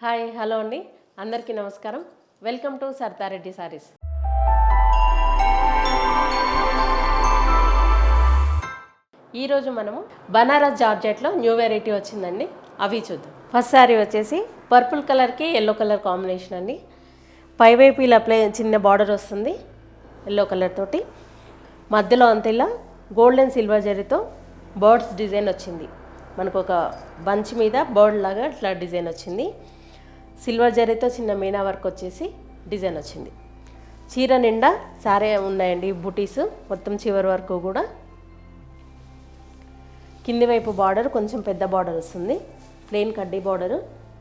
Hi hello అండి, అందరికీ నమస్కారం. Welcome to Sardareddy sarees. ఈరోజు మనము బనారస్ జార్జెట్లో న్యూ వెరైటీ వచ్చిందండి, అవి చూద్దాం. ఫస్ట్ శారీ వచ్చేసి పర్పుల్ కలర్కి ఎల్లో కలర్ కాంబినేషన్ అండి. పైవైపు ఇలా చిన్న బార్డర్ వస్తుంది ఎల్లో కలర్ తోటి. మధ్యలో అంతా ఇలా గోల్డెన్ సిల్వర్ జరీతో బర్డ్స్ డిజైన్ వచ్చింది. మనకు ఒక బంచ్ మీద బర్డ్ లాగా ఇట్లా డిజైన్ వచ్చింది. సిల్వర్ జరీతో చిన్న మీనా వర్క్ వచ్చేసి డిజైన్ వచ్చింది. చీర నిండా సారీ ఉన్నాయండి బుటీస్ మొత్తం చివరి వరకు కూడా. కింది వైపు బార్డర్ కొంచెం పెద్ద బార్డర్ వస్తుంది, ప్లెయిన్ కడ్డీ బార్డర్,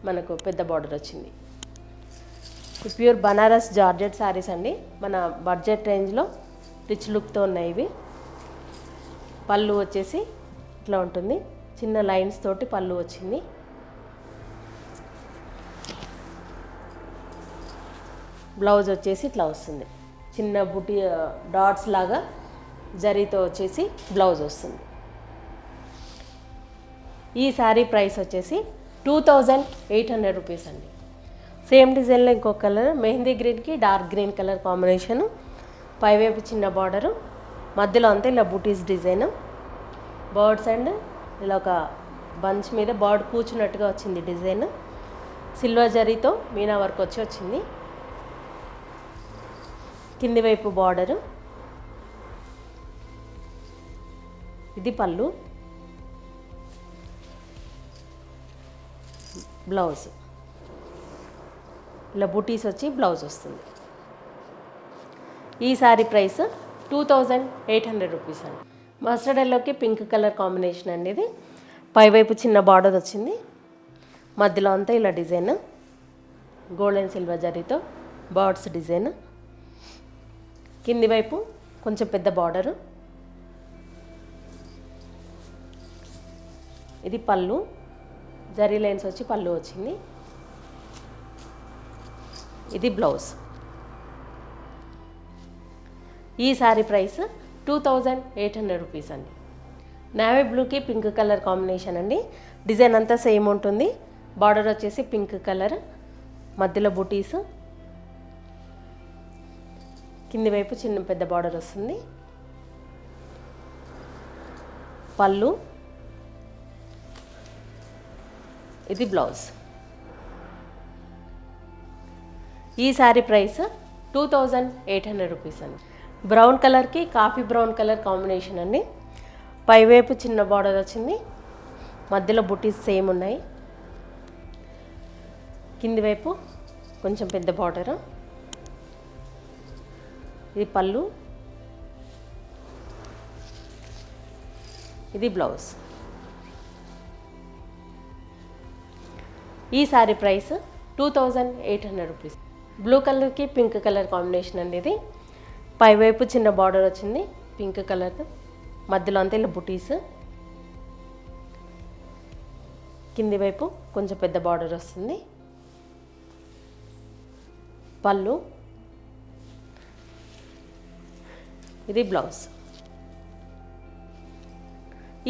మనకు పెద్ద బార్డర్ వచ్చింది. ప్యూర్ బనారస్ జార్జెట్ శారీస్ అండి, మన బడ్జెట్ రేంజ్లో రిచ్ లుక్తో ఉన్నాయి ఇవి. పళ్ళు వచ్చేసి ఇట్లా ఉంటుంది, చిన్న లైన్స్ తోటి పళ్ళు వచ్చింది. బ్లౌజ్ వచ్చేసి ఇట్లా వస్తుంది, చిన్న బుటీ డాట్స్ లాగా జరీతో వచ్చేసి బ్లౌజ్ వస్తుంది. ఈ శారీ ప్రైస్ వచ్చేసి 2800 రూపీస్ అండి. సేమ్ డిజైన్లో ఇంకో కలర్ మెహందీ గ్రీన్కి డార్క్ గ్రీన్ కలర్ కాంబినేషను. పైవైపు చిన్న బార్డరు, మధ్యలో అంతా ఇలా బూటీస్ డిజైన్, బర్డ్స్ అండ్ ఇలా ఒక బంచ్ మీద బర్డ్ కూర్చున్నట్టుగా వచ్చింది డిజైన్. సిల్వర్ జరీతో మీనా వర్క్ వచ్చింది. కింది వైపు బార్డరు, ఇది పళ్ళు, బ్లౌజ్ ఇలా బూటీస్ వచ్చి బ్లౌజ్ వస్తుంది. ఈ శారీ ప్రైస్ 2800 రూపీస్ అండి. మస్టర్డ్ ఎల్లోకి పింక్ కలర్ కాంబినేషన్ అండి ఇది. పైవైపు చిన్న బార్డర్ వచ్చింది, మధ్యలో అంతా ఇలా డిజైన్ గోల్డెన్ సిల్వర్ జరీతో బర్డ్స్ డిజైన్. కింది వైపు కొంచెం పెద్ద బార్డరు, ఇది పళ్ళు, జరీ లైన్స్ వచ్చి పళ్ళు వచ్చింది. ఇది బ్లౌజ్. ఈ శారీ ప్రైస్ 2800 రూపీస్ అండి. నేవీ బ్లూకి పింక్ కలర్ కాంబినేషన్ అండి. డిజైన్ అంతా సేమ్ ఉంటుంది. బార్డర్ వచ్చేసి పింక్ కలర్, మధ్యలో బూటీస్, కింది వైపు చిన్న పెద్ద బార్డర్ వస్తుంది. పళ్ళు, ఇది బ్లౌజ్. ఈ శారీ ప్రైస్ 2800 రూపీస్ అండి. బ్రౌన్ కలర్కి కాఫీ బ్రౌన్ కలర్ కాంబినేషన్ అండి. పైవైపు చిన్న బార్డర్ వచ్చింది, మధ్యలో బుటీస్ సేమ్ ఉన్నాయి. కింది వైపు కొంచెం పెద్ద బార్డరు, ఇది పళ్ళు, ఇది బ్లౌజ్. ఈ శారీ ప్రైస్ 2800 రూపీస్. బ్లూ కలర్కి పింక్ కలర్ కాంబినేషన్ అండి ఇది. పైవైపు చిన్న బార్డర్ వచ్చింది పింక్ కలర్, మధ్యలో అంతా ఇలా బుటీస్, కింది వైపు కొంచెం పెద్ద బార్డర్ వస్తుంది. పళ్ళు, ఇది బ్లౌజ్.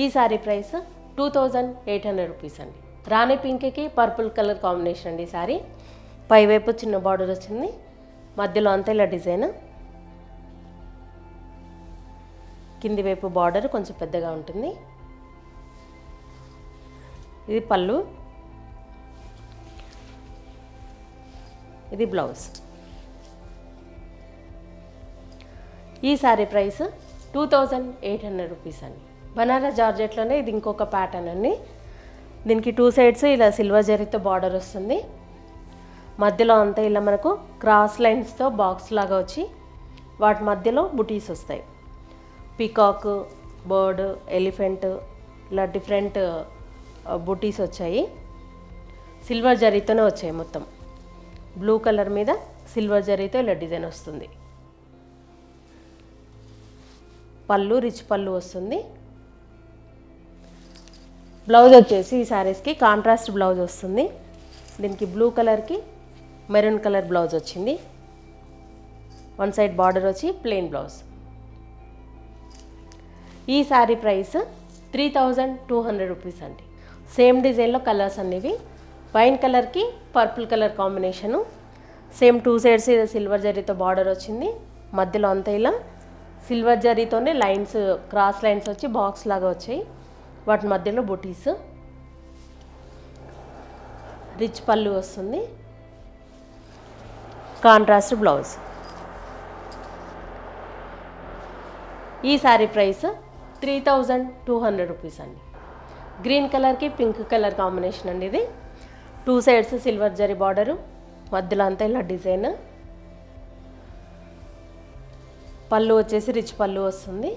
ఈ శారీ ప్రైస్ 2800 రూపీస్ అండి. రాణి పింక్కి పర్పుల్ కలర్ కాంబినేషన్ అండి శారీ. పైవైపు చిన్న బార్డర్ వచ్చింది, మధ్యలో అంతా ఇలా డిజైన్, కింది వైపు బార్డర్ కొంచెం పెద్దగా ఉంటుంది. ఇది పళ్ళు, ఇది బ్లౌజ్. ఈ శారీ ప్రైస్ 2800 రూపీస్ అండి. బనారస్ జార్జెట్లోనే ఇది ఇంకొక ప్యాటర్న్ అండి. దీనికి 2 సైడ్స్ ఇలా సిల్వర్ జరీతో బార్డర్ వస్తుంది. మధ్యలో అంతా ఇలా మనకు క్రాస్ లైన్స్తో బాక్స్ లాగా వచ్చి వాటి మధ్యలో బుటీస్ వస్తాయి. పీకాక్, బర్డ్, ఎలిఫెంట్ ఇలా డిఫరెంట్ బుటీస్ వచ్చాయి. సిల్వర్ జరీతోనే వచ్చాయి మొత్తం. బ్లూ కలర్ మీద సిల్వర్ జరీతో ఇలా డిజైన్ వస్తుంది. పళ్ళు రిచ్ పళ్ళు వస్తుంది. బ్లౌజ్ వచ్చేసి ఈ శారీస్కి కాంట్రాస్ట్ బ్లౌజ్ వస్తుంది. దీనికి బ్లూ కలర్కి మెరూన్ కలర్ బ్లౌజ్ వచ్చింది. వన్ సైడ్ బార్డర్ వచ్చి ప్లెయిన్ బ్లౌజ్. ఈ శారీ ప్రైస్ 3200 రూపీస్ అండి. సేమ్ డిజైన్లో కలర్స్ అనేవి వైన్ కలర్కి purple colour combination. Same 2 sides silver జరీతో బార్డర్ వచ్చింది. మధ్యలో అంతా ఇలా సిల్వర్ జరీతోనే లైన్స్, క్రాస్ లైన్స్ వచ్చి బాక్స్ లాగా వచ్చాయి. వాటి మధ్యలో బుటీస్. రిచ్ పళ్ళు వస్తుంది. Contrast blouse. ఈ శారీ ప్రైస్ 3200 రూపీస్ అండి. గ్రీన్ కలర్కి పింక్ కలర్ కాంబినేషన్ అండి ఇది. 2 సైడ్స్ సిల్వర్ జరీ బార్డరు, మధ్యలో అంతా ఇలా డిజైన్. పళ్ళు వచ్చేసి రిచ్ పళ్ళు వస్తుంది.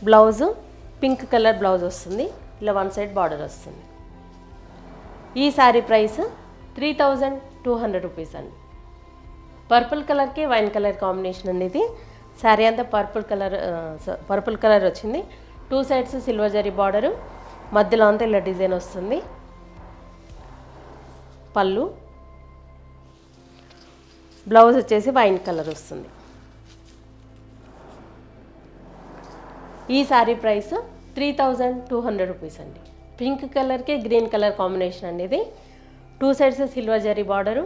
బ్లౌజు పింక్ కలర్ బ్లౌజ్ వస్తుంది. ఇలా 1 సైడ్ బార్డర్ వస్తుంది. ఈ శారీ ప్రైస్ 3200 రూపీస్ అండి. పర్పుల్ కలర్కి వైన్ కలర్ కాంబినేషన్ అండి ఇది. శారీ అంతా పర్పుల్ కలర్ వచ్చింది. 2 సైడ్స్ సిల్వర్ జరీ బార్డరు, మధ్యలో అంతా ఇలా డిజైన్ వస్తుంది. పళ్ళు. బ్లౌజ్ వచ్చేసి వైన్ కలర్ వస్తుంది. ఈ శారీ ప్రైస్ 3200 రూపీస్ అండి. పింక్ కలర్కి గ్రీన్ కలర్ కాంబినేషన్ అండి ఇది. 2 సైడ్స్ సిల్వర్ జరీ బార్డరు,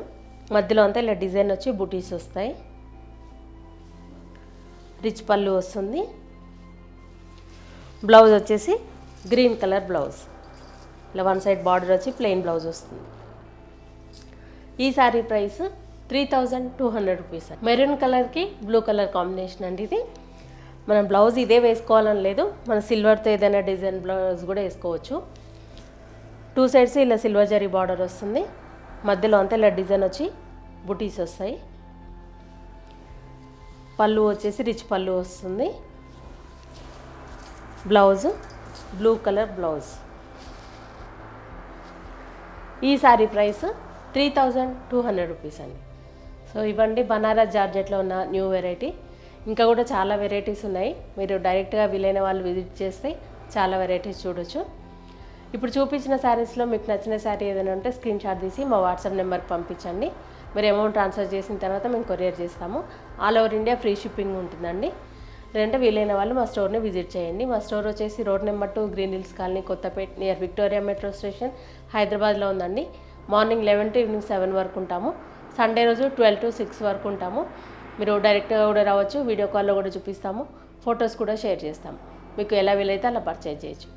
మధ్యలో అంతా ఇలా డిజైన్ వచ్చి బుటీస్ వస్తాయి. రిచ్ పళ్ళు వస్తుంది. బ్లౌజ్ వచ్చేసి గ్రీన్ కలర్ బ్లౌజ్. ఇలా 1 సైడ్ బార్డర్ వచ్చి ప్లెయిన్ బ్లౌజ్ వస్తుంది. ఈ శారీ ప్రైస్ 3200 రూపీస్. మెరూన్ కలర్కి బ్లూ కలర్ కాంబినేషన్ అండి ఇది. మనం బ్లౌజ్ ఇదే వేసుకోవాలని లేదు, మన సిల్వర్తో ఏదైనా డిజైన్ బ్లౌజ్ కూడా వేసుకోవచ్చు. 2 సైడ్స్ ఇలా సిల్వర్ జరీ బార్డర్ వస్తుంది. మధ్యలో అంతా ఇలా డిజైన్ వచ్చి బుటీస్ వస్తాయి. పళ్ళు వచ్చేసి రిచ్ పళ్ళు వస్తుంది. Blouse blue colour blouse. ఈ శారీ ప్రైస్ 3200 రూపీస్ అండి. సో ఇవ్వండి బనారస్ జార్జెట్లో ఉన్న న్యూ వెరైటీ. ఇంకా కూడా చాలా వెరైటీస్ ఉన్నాయి. మీరు డైరెక్ట్గా వీలైన వాళ్ళు విజిట్ చేస్తే చాలా వెరైటీస్ చూడొచ్చు. ఇప్పుడు చూపించిన శారీస్లో మీకు నచ్చిన శారీ ఏదైనా ఉంటే స్క్రీన్ షాట్ తీసి మా వాట్సాప్ నెంబర్కి పంపించండి. మీరు అమౌంట్ ట్రాన్స్ఫర్ చేసిన తర్వాత మేము కొరియర్ చేస్తాము. All over India free shipping ఉంటుందండి. లేదంటే వీలైన వాళ్ళు మా స్టోర్ని విజిట్ చేయండి. మా స్టోర్ వచ్చేసి road number 2 green hills colony, Kothapet, near Victoria metro station, హైదరాబాద్లో ఉందండి. మార్నింగ్ 11 to ఈవినింగ్ 7 వరకు ఉంటాము. సండే రోజు 12 to 6 వరకు ఉంటాము. మీరు డైరెక్ట్గా కూడా రావచ్చు. వీడియో కాల్లో కూడా చూపిస్తాము. ఫొటోస్ కూడా షేర్ చేస్తాము. మీకు ఎలా వీలైతే అలా పర్చేజ్ చేయొచ్చు.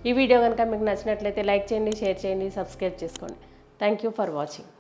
ఈ వీడియో కనుక మీకు నచ్చినట్లయితే లైక్ చేయండి, షేర్ చేయండి, సబ్స్క్రైబ్ చేసుకోండి. Thank you for watching.